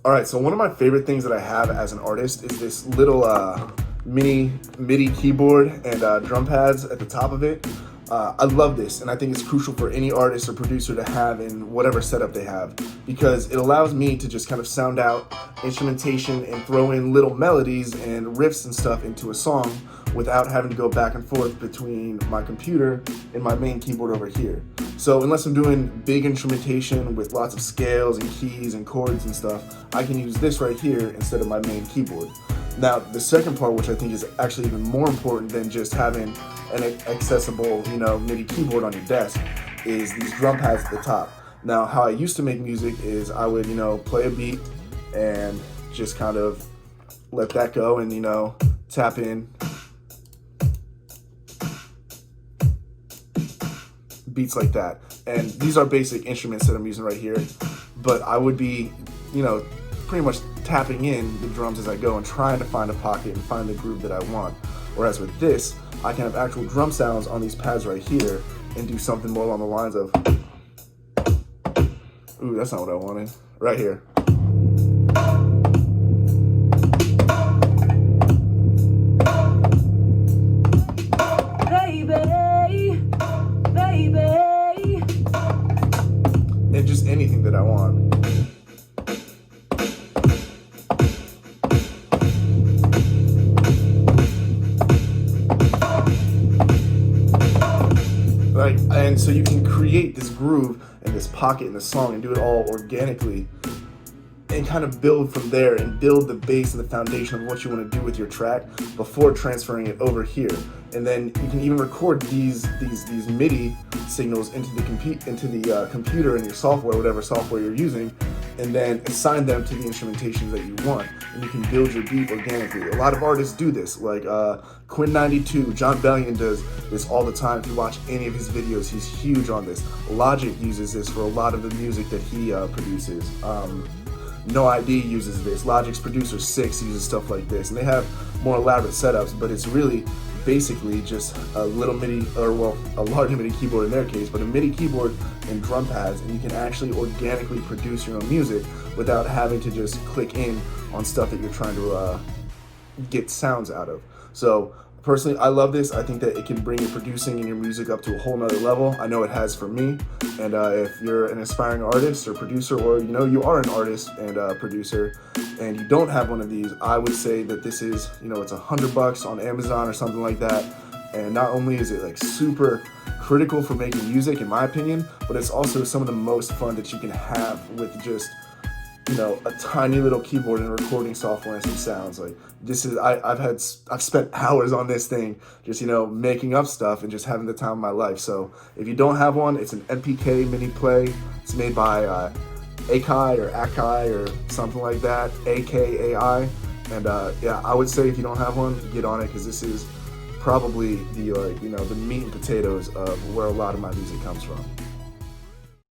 All right, so one of my favorite things that I have as an artist is this little mini MIDI keyboard and drum pads at the top of it. I love this, and I think it's crucial for any artist or producer to have in whatever setup they have, because it allows me to just kind of sound out instrumentation and throw in little melodies and riffs and stuff into a song without having to go back and forth between my computer and my main keyboard over here. So unless I'm doing big instrumentation with lots of scales and keys and chords and stuff, I can use this right here instead of my main keyboard. Now, the second part, which I think is actually even more important than just having an accessible, MIDI keyboard on your desk, is these drum pads at the top. Now, how I used to make music is I would, play a beat and just kind of let that go and, tap in beats like that. And these are basic instruments that I'm using right here, but I would be, pretty much tapping in the drums as I go and trying to find a pocket and find the groove that I want. Whereas with this, I can have actual drum sounds on these pads right here and do something more along the lines of, ooh, that's not what I wanted, right here. Baby. And just anything that I want. And so you can create this groove and this pocket in the song and do it all organically and kind of build from there and build the base and the foundation of what you want to do with your track before transferring it over here. And then you can even record these MIDI signals into the computer and your software, whatever software you're using, and then assign them to the instrumentation that you want. And you can build your beat organically. A lot of artists do this, like Quinn92, John Bellion does this all the time. If you watch any of his videos, he's huge on this. Logic uses this for a lot of the music that he produces. No ID uses this. Logic's Producer 6 uses stuff like this, and they have more elaborate setups, but it's really basically just a little MIDI, or well, a large MIDI keyboard in their case, but a MIDI keyboard and drum pads, and you can actually organically produce your own music without having to just click in on stuff that you're trying to get sounds out of. So personally, I love this. I think that it can bring your producing and your music up to a whole nother level. I know it has for me. And if you're an aspiring artist or producer, or you are an artist and a producer and you don't have one of these, I would say that this is, it's $100 on Amazon or something like that. And not only is it like super critical for making music, in my opinion, but it's also some of the most fun that you can have with just a tiny little keyboard and recording software and some sounds. Like this is, I've spent hours on this thing, just, making up stuff and just having the time of my life. So if you don't have one, it's an MPK mini play. It's made by Akai or Akai or something like that, AKAI. And yeah, I would say if you don't have one, get on it, because this is probably the, the meat and potatoes of where a lot of my music comes from.